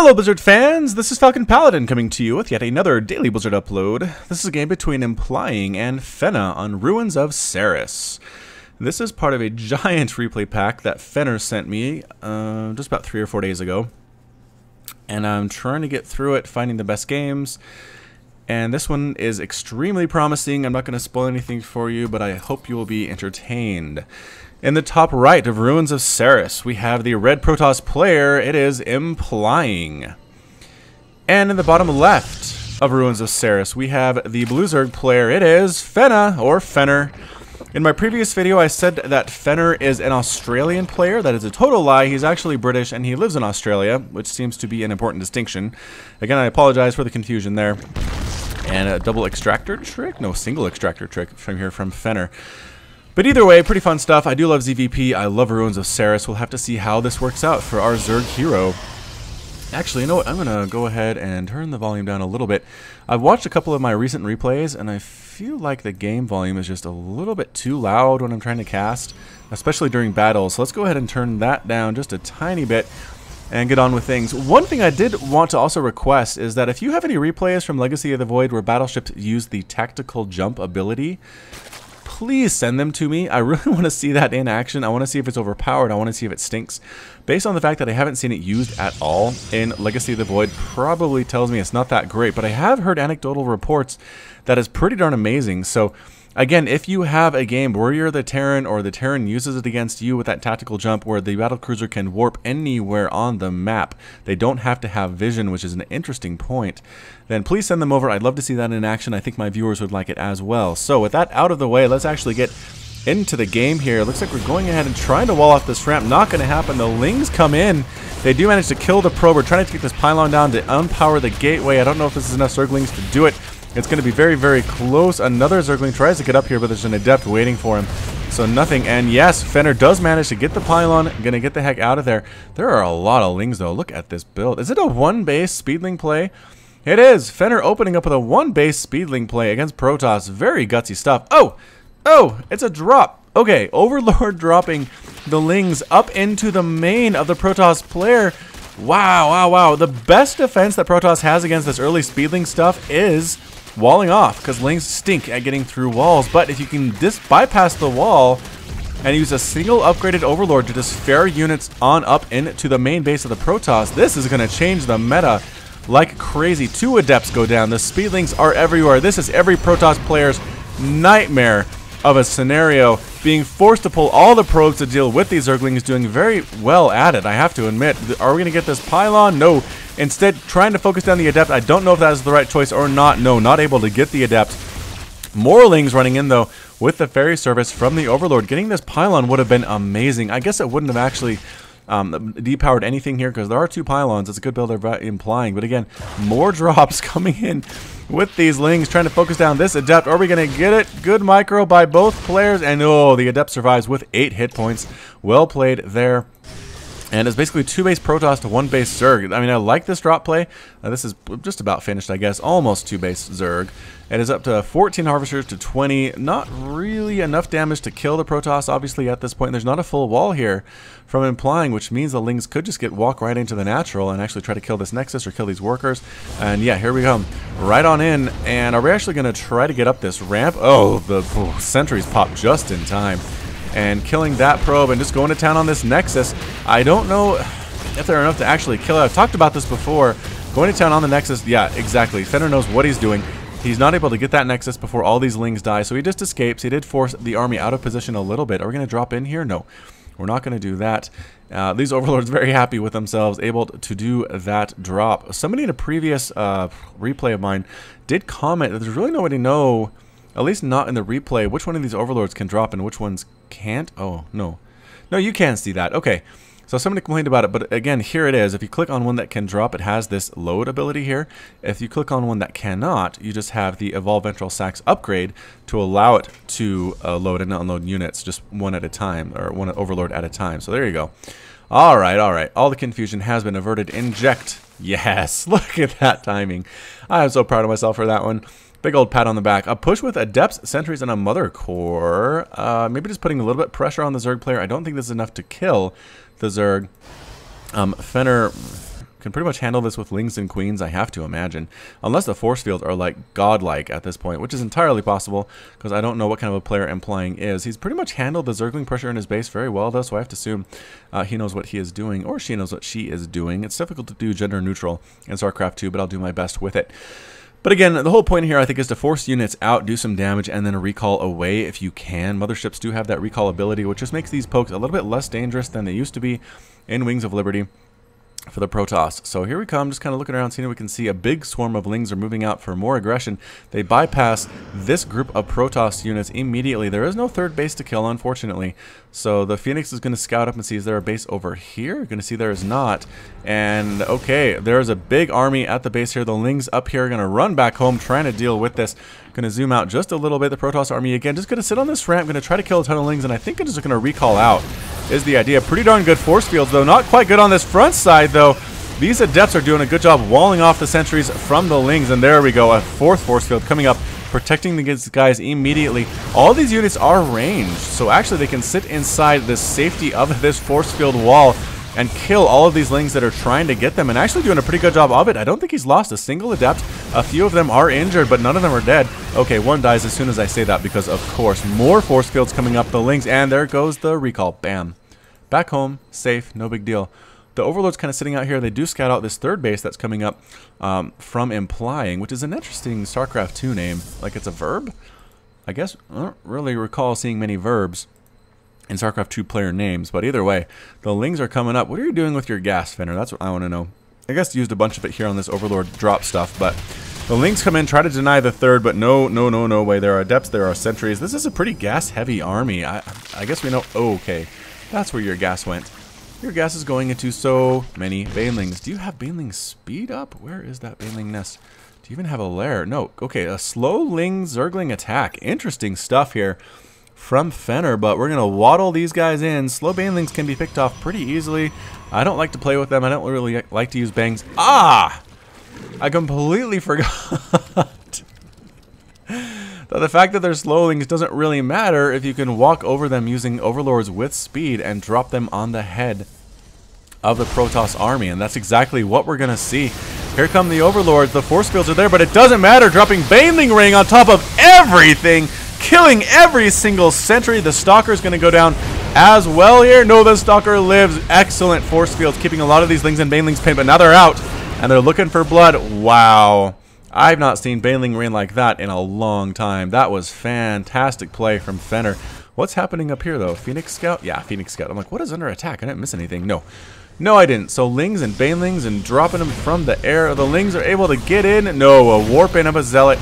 Hello Blizzard fans, this is FalconPaladin coming to you with yet another daily Blizzard upload. This is a game between Implying and Fenner on Ruins of Seras. This is part of a giant replay pack that Fenner sent me just about 3 or 4 days ago. And I'm trying to get through it, finding the best games. And this one is extremely promising. I'm not going to spoil anything for you, but I hope you will be entertained. In the top right of Ruins of Seras, we have the red Protoss player. It is Implying. And in the bottom left of Ruins of Seras, we have the blue Zerg player. It is Fenner, or Fenner. In my previous video, I said that Fenner is an Australian player. That is a total lie. He's actually British, and he lives in Australia, which seems to be an important distinction. Again, I apologize for the confusion there. And a double extractor trick? No, single extractor trick from here from Fenner. But either way, pretty fun stuff. I do love ZVP. I love Ruins of Seras. We'll have to see how this works out for our Zerg hero. Actually, you know what? I'm going to go ahead and turn the volume down a little bit. I've watched a couple of my recent replays, and I feel like the game volume is just a little bit too loud when I'm trying to cast, especially during battles. So let's go ahead and turn that down just a tiny bit and get on with things. One thing I did want to also request is that if you have any replays from Legacy of the Void where battleships use the tactical jump ability, please send them to me. I really want to see that in action. I want to see if it's overpowered. I want to see if it stinks. Based on the fact that I haven't seen it used at all in Legacy of the Void, probably tells me it's not that great. But I have heard anecdotal reports that is pretty darn amazing. So again, if you have a game where you're the Terran or the Terran uses it against you with that tactical jump where the battlecruiser can warp anywhere on the map, they don't have to have vision, which is an interesting point, then please send them over. I'd love to see that in action. I think my viewers would like it as well. So with that out of the way, let's actually get into the game here. Looks like we're going ahead and trying to wall off this ramp. Not going to happen. The Lings come in. They do manage to kill the probe. We're trying to take this pylon down to unpower the gateway. I don't know if this is enough Zerglings to do it. It's going to be very, very close. Another Zergling tries to get up here, but there's an Adept waiting for him. So nothing. And yes, Fenner does manage to get the pylon. Going to get the heck out of there. There are a lot of Lings, though. Look at this build. Is it a one-base Speedling play? It is. Fenner opening up with a one-base Speedling play against Protoss. Very gutsy stuff. Oh! Oh! It's a drop. Okay, Overlord dropping the Lings up into the main of the Protoss player. Wow, wow, wow. The best defense that Protoss has against this early Speedling stuff is walling off, because Lings stink at getting through walls. But if you can bypass the wall and use a single upgraded Overlord to just fare units on up into the main base of the Protoss, this is going to change the meta like crazy. 2 Adepts go down. The Speedlings are everywhere. This is every Protoss player's nightmare of a scenario, being forced to pull all the probes to deal with these Zerglings. Doing very well at it, I have to admit. Are we going to get this pylon? No. Instead, trying to focus down the Adept. I don't know if that is the right choice or not. No, not able to get the Adept. More Lings running in, though, with the ferry service from the Overlord. Getting this pylon would have been amazing. I guess it wouldn't have actually depowered anything here, because there are 2 pylons. It's a good build of Implying. But again, more drops coming in with these Lings, trying to focus down this Adept. Are we going to get it? Good micro by both players. And oh, the Adept survives with 8 hit points. Well played there. And it's basically 2 base Protoss to 1 base Zerg. I mean, I like this drop play. This is just about finished, I guess. Almost 2 base Zerg. It is up to 14 Harvesters to 20. Not really enough damage to kill the Protoss, obviously, at this point. There's not a full wall here from Implying, which means the Lings could just walk right into the natural and actually try to kill this Nexus or kill these workers. And yeah, here we come. Right on in. And are we actually going to try to get up this ramp? Oh, the sentries pop just in time. And killing that probe and just going to town on this Nexus. I don't know if they're enough to actually kill it. I've talked about this before. Going to town on the Nexus. Yeah, exactly. Fenner knows what he's doing. He's not able to get that Nexus before all these Lings die, so he just escapes. He did force the army out of position a little bit. Are we going to drop in here? No, we're not going to do that. These Overlords very happy with themselves, able to do that drop. Somebody in a previous replay of mine did comment that there's really nobody know, at least not in the replay, which one of these Overlords can drop and which ones can't. Oh, no. No, you can see that. Okay. So somebody complained about it, but again, here it is. If you click on one that can drop, it has this load ability here. If you click on one that cannot, you just have the Evolve Ventral Sacs upgrade to allow it to load and unload units just one at a time, or one Overlord at a time. So there you go. All right, all right. All the confusion has been averted. Inject. Yes, look at that timing. I am so proud of myself for that one. Big old pat on the back. A push with Adepts, Sentries, and a Mother Core. Maybe just putting a little bit of pressure on the Zerg player. I don't think this is enough to kill the Zerg. Fenner can pretty much handle this with Lings and Queens, I have to imagine. Unless the force fields are like godlike at this point, which is entirely possible, because I don't know what kind of a player Implying is. He's pretty much handled the Zergling pressure in his base very well, though, so I have to assume he knows what he is doing, or she knows what she is doing. It's difficult to do gender neutral in StarCraft 2, but I'll do my best with it. But again, the whole point here, I think, is to force units out, do some damage, and then recall away if you can. Motherships do have that recall ability, which just makes these pokes a little bit less dangerous than they used to be in Wings of Liberty for the Protoss. So here we come, just kind of looking around, seeing if we can see a big swarm of Lings are moving out for more aggression. They bypass this group of Protoss units immediately. There is no third base to kill, unfortunately. So the Phoenix is going to scout up and see, is there a base over here? You're going to see there is not. And okay, there's a big army at the base here. The Lings up here are going to run back home, trying to deal with this. Going to zoom out just a little bit. The Protoss army, again, just going to sit on this ramp, going to try to kill a ton of Lings, and I think it's just going to recall out is the idea. Pretty darn good force fields, though. Not quite good on this front side, though. These Adepts are doing a good job walling off the sentries from the Lings, and there we go. A fourth force field coming up, protecting these guys immediately. All these units are ranged, so actually they can sit inside the safety of this force field wall and kill all of these Lings that are trying to get them, and actually doing a pretty good job of it. I don't think he's lost a single Adept. A few of them are injured, but none of them are dead. Okay, one dies as soon as I say that, because of course more force fields coming up the Lings, and there goes the recall. Bam. Back home, safe, no big deal. The Overlord's kind of sitting out here. They do scout out this third base that's coming up from Implying, which is an interesting StarCraft 2 name. Like it's a verb? I guess I don't really recall seeing many verbs in StarCraft 2 player names, but either way, the Lings are coming up. What are you doing with your gas, Fenner? That's what I want to know. I guess used a bunch of it here on this Overlord drop stuff, but the Lings come in, try to deny the third, but no way. There are Adepts, there are sentries. This is a pretty gas-heavy army. I guess we know. Oh, okay, that's where your gas went. Your gas is going into so many Banelings. Do you have Baneling speed up? Where is that Baneling nest? Do you even have a lair? No. Okay, a slow Ling Zergling attack. Interesting stuff here from Fenner, but we're going to waddle these guys in. Slow Banelings can be picked off pretty easily. I don't like to play with them. I don't really like to use bangs. Ah! I completely forgot. The fact that they're slowlings doesn't really matter if you can walk over them using Overlords with speed and drop them on the head of the Protoss army, and that's exactly what we're going to see. Here come the Overlords. The force fields are there, but it doesn't matter. Dropping Baneling Ring on top of everything, killing every single sentry. The Stalker's going to go down as well here. No, the Stalker lives. Excellent force fields, keeping a lot of these Lings in Baneling's pinned, but now they're out, and they're looking for blood. Wow. I've not seen Baneling Rain like that in a long time. That was fantastic play from Fenner. What's happening up here, though? Phoenix Scout? Yeah, Phoenix Scout. I'm like, what is under attack? I didn't miss anything. No. No, I didn't. So Lings and Banelings and dropping them from the air. The Lings are able to get in. No, a warp in of a Zealot.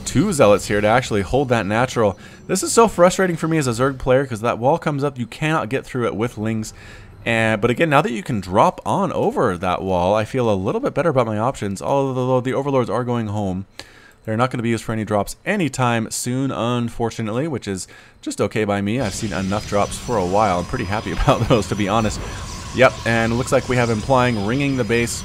Two Zealots here to actually hold that natural. This is so frustrating for me as a Zerg player, because that wall comes up. You cannot get through it with Lings. But again, now that you can drop on over that wall, I feel a little bit better about my options, although the Overlords are going home. They're not going to be used for any drops anytime soon, unfortunately, which is just okay by me. I've seen enough drops for a while. I'm pretty happy about those, to be honest. Yep, and it looks like we have Implying ringing the base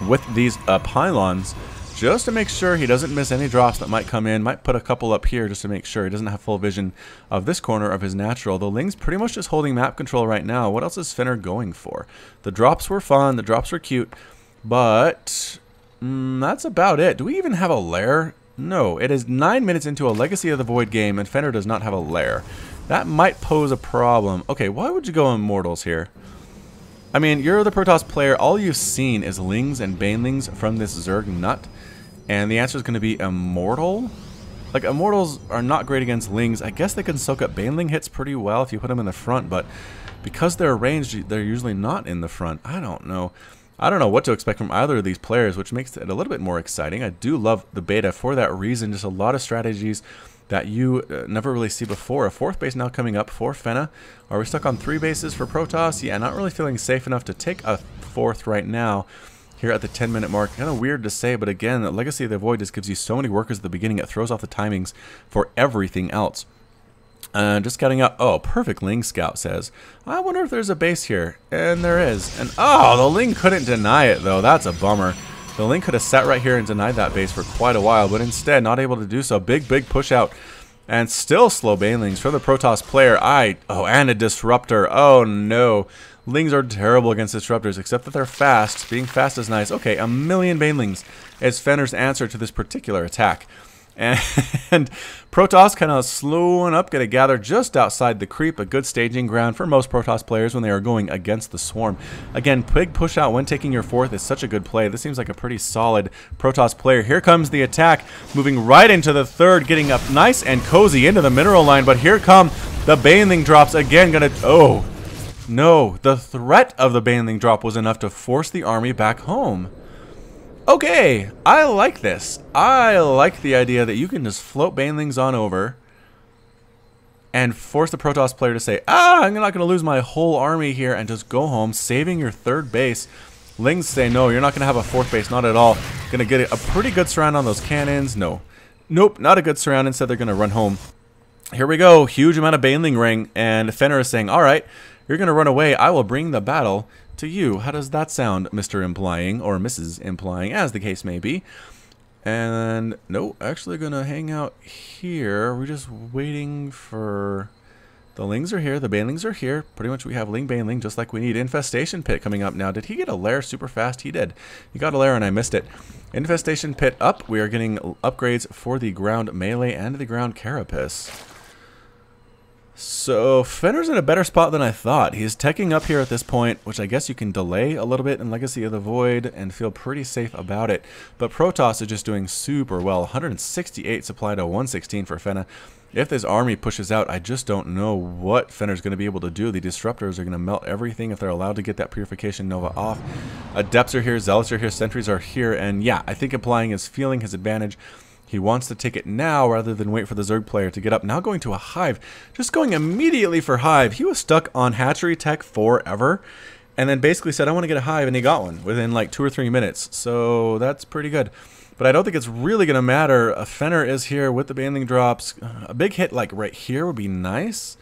with these pylons, just to make sure he doesn't miss any drops that might come in. Might put a couple up here just to make sure he doesn't have full vision of this corner of his natural. The Ling's pretty much just holding map control right now. What else is Fenner going for? The drops were fun. The drops were cute. But that's about it. Do we even have a lair? No. It is 9 minutes into a Legacy of the Void game, and Fenner does not have a lair. That might pose a problem. Okay, why would you go Immortals here? I mean, you're the Protoss player. All you've seen is Lings and Banelings from this Zerg nut. And the answer is going to be Immortal. Like, Immortals are not great against Lings. I guess they can soak up Baneling hits pretty well if you put them in the front. But because they're ranged, they're usually not in the front. I don't know. I don't know what to expect from either of these players, which makes it a little bit more exciting. I do love the beta for that reason. Just a lot of strategies that you never really see before. A fourth base now coming up for Fenner. Are we stuck on 3 bases for Protoss? Yeah, not really feeling safe enough to take a fourth right now here at the 10-minute mark. Kind of weird to say, but again, the Legacy of the Void just gives you so many workers at the beginning. It throws off the timings for everything else. Just scouting out. Oh, perfect Ling Scout says, I wonder if there's a base here. And there is. And oh, the Ling couldn't deny it, though. That's a bummer. The Ling could have sat right here and denied that base for quite a while, but instead not able to do so. Big push out And still slow banelings for the Protoss player. Oh, and a disruptor. Oh no. Lings are terrible against disruptors, except that they're fast. Being fast is nice. Okay, 1,000,000 banelings is Fenner's answer to this particular attack. And Protoss kind of slowing up, going to gather just outside the creep. A good staging ground for most Protoss players when they are going against the swarm. Again, big push out when taking your 4th is such a good play. This seems like a pretty solid Protoss player. Here comes the attack, moving right into the 3rd, getting up nice and cozy into the mineral line. But here come the baneling drops again. Oh no, the threat of the baneling drop was enough to force the army back home. Okay, I like this. I like the idea that you can just float banelings on over and force the Protoss player to say, I'm not going to lose my whole army here, and just go home, saving your 3rd base. Lings say, no, you're not going to have a 4th base, not at all. Going to get a pretty good surround on those cannons. No. Nope, not a good surround. Instead, they're going to run home. Here we go. Huge amount of baneling ring, and Fenner is saying, all right, you're going to run away. I will bring the battle to you. How does that sound, Mr. Implying, or Mrs. Implying, as the case may be? And no, actually gonna hang out here. We're just waiting for the lings are here, the banelings are here. Pretty much we have ling baneling just like we need. Infestation pit coming up now. Did he get a lair super fast? He did. He got a lair and I missed it. Infestation pit up. We are getting upgrades for the ground melee and the ground carapace. So Fenner's in a better spot than I thought. He's teching up here at this point, which I guess you can delay a little bit in Legacy of the Void and feel pretty safe about it. But Protoss is just doing super well. 168 supply to 116 for Fenner. If this army pushes out, I just don't know what Fenner's going to be able to do. The disruptors are going to melt everything if they're allowed to get that Purification Nova off. Adepts are here, Zealots are here, Sentries are here, and yeah, I think Implying is feeling his advantage. He wants to take it now rather than wait for the Zerg player to get up. Now going to a Hive. Just going immediately for Hive. He was stuck on Hatchery Tech forever. And then basically said, I want to get a Hive. And he got one within like 2 or 3 minutes. So that's pretty good. But I don't think it's really going to matter. A Fenner is here with the baneling drops. A big hit like right here would be nice.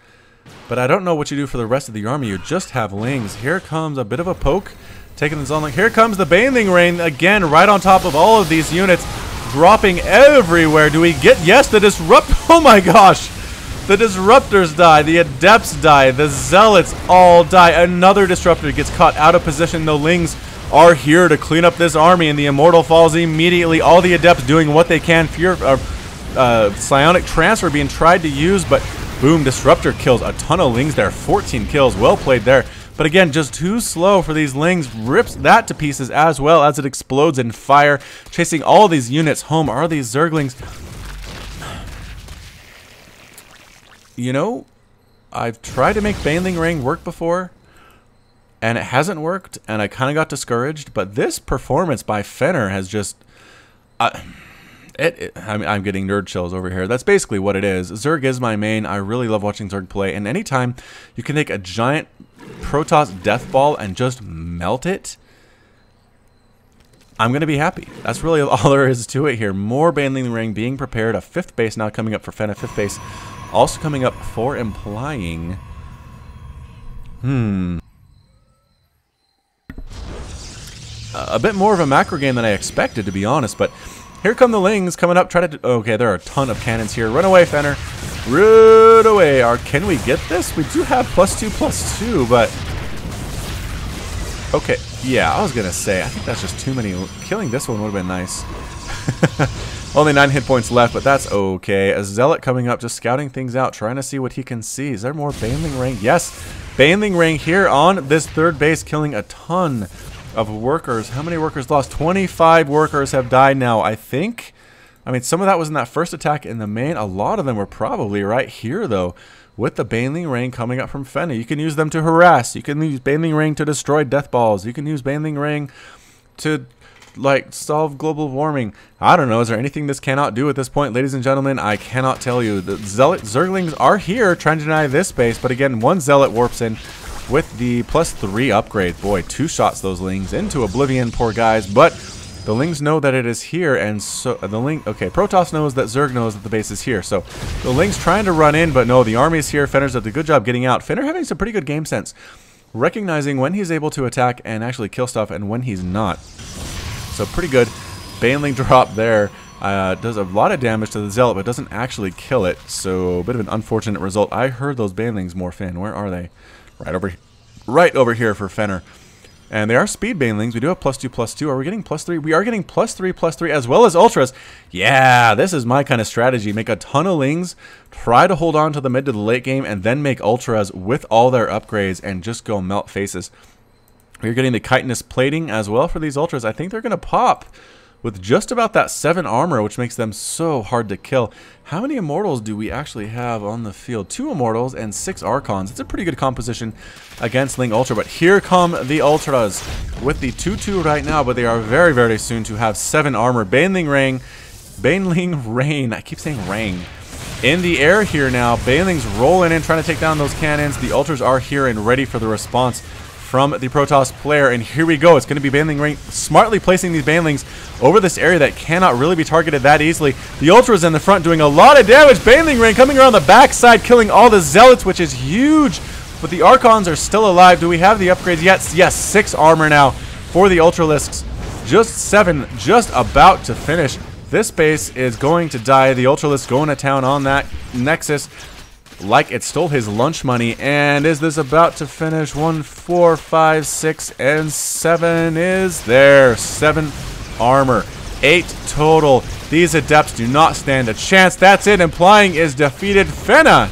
But I don't know what you do for the rest of the army. You just have lings. Here comes a bit of a poke. Taking the zone. Here comes the baneling rain again right on top of all of these units. Dropping everywhere. Do we get? Yes, the disrupt. Oh my gosh. The disruptors die. The adepts die. The zealots all die. Another disruptor gets caught out of position. The lings are here to clean up this army, and the immortal falls immediately. All the adepts doing what they can. Psionic transfer being tried to use, but boom, disruptor kills a ton of lings there. 14 kills. Well played there. But again, just too slow for these lings. Rips that to pieces as well as it explodes in fire. Chasing all these units home are these Zerglings. You know, I've tried to make Baneling Ring work before, and it hasn't worked, and I kind of got discouraged. But this performance by Fenner has just... I'm getting nerd chills over here. That's basically what it is. Zerg is my main. I really love watching Zerg play. And anytime you can take a giant Protoss death ball and just melt it, I'm going to be happy. That's really all there is to it here. More Baneling Ring being prepared. A 5th base now coming up for Fenner. 5th base also coming up for Implying. A bit more of a macro game than I expected, to be honest, but here come the lings coming up. Try to... Okay, there are a ton of cannons here. Run away, Fenner. Run away. Can we get this? We do have +2/+2, but... Okay, yeah, I was going to say, I think that's just too many. Killing this one would have been nice. Only 9 hit points left, but that's okay. A Zealot coming up, just scouting things out, trying to see what he can see. Is there more Baneling Ring? Yes, Baneling Ring here on this 3rd base, killing a ton of workers. How many workers lost? 25 workers have died now, I think. I mean, some of that was in that first attack in the main. A lot of them were probably right here, though, with the Baneling Ring coming up from Fenner. You can use them to harass. You can use Baneling Ring to destroy death balls. You can use Baneling Ring to, like, solve global warming. I don't know. Is there anything this cannot do at this point? Ladies and gentlemen, I cannot tell you. The Zerglings are here trying to deny this base, but again, one Zealot warps in with the +3 upgrade. Boy, 2 shots those lings into oblivion, poor guys. But the lings know that it is here, and so the ling... Okay, Protoss knows that Zerg knows that the base is here. So the lings trying to run in, but no, the army is here. Fenner's did a good job getting out. Fenner having some pretty good game sense, recognizing when he's able to attack and actually kill stuff and when he's not. So pretty good. Baneling drop there. Does a lot of damage to the Zealot, but doesn't actually kill it. So a bit of an unfortunate result. I heard those banelings morph in. Where are they? Right over here for Fenner. And they are speed banelings. We do have +2/+2. Are we getting +3? We are getting +3/+3 as well as ultras. Yeah, this is my kind of strategy. Make a ton of lings, try to hold on to the mid to the late game, and then make ultras with all their upgrades and just go melt faces. We're getting the chitinous plating as well for these ultras. I think they're going to pop with just about that 7 armor, which makes them so hard to kill. How many immortals do we actually have on the field? 2 immortals and 6 archons. It's a pretty good composition against Ling Ultra, but here come the ultras with the 2/2 right now, but they are very, very soon to have 7 armor. Baneling Rain, I keep saying Rain. In the air here now, Baneling's rolling in, trying to take down those cannons. The ultras are here and ready for the response from the Protoss player, and here we go. It's going to be Baneling Rain smartly placing these Banelings over this area that cannot really be targeted that easily. The Ultras in the front doing a lot of damage. Baneling Rain coming around the backside, killing all the Zealots, which is huge. But the Archons are still alive. Do we have the upgrades yet? Yes, 6 armor now for the Ultralisks. Just 7, just about to finish. This base is going to die. The Ultralisk going to town on that Nexus like it stole his lunch money. And is this about to finish? 1, 4, 5, 6, and 7 is there. 7 armor. 8 total. These Adepts do not stand a chance. That's it. Implying is defeated. Fenner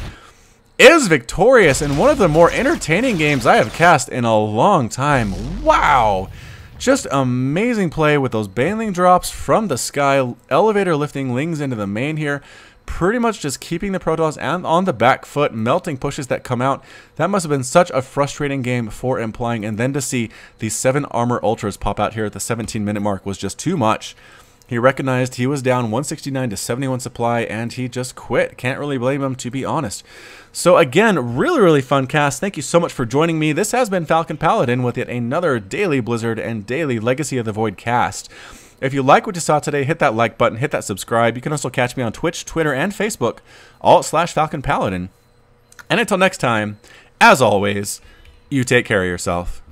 is victorious in one of the more entertaining games I have cast in a long time. Wow. Just amazing play with those Baneling drops from the sky. Elevator lifting Lings into the main here. Pretty much just keeping the Protoss and on the back foot, melting pushes that come out. That must have been such a frustrating game for Implying, and then to see these 7 armor ultras pop out here at the 17-minute mark was just too much. He recognized he was down 169 to 71 supply, and he just quit. Can't really blame him, to be honest. So again, really fun cast. Thank you so much for joining me. This has been FalconPaladin with yet another daily Blizzard and daily Legacy of the Void cast. If you like what you saw today, hit that like button, hit that subscribe. You can also catch me on Twitch, Twitter, and Facebook, all at /FalconPaladin. And until next time, as always, you take care of yourself.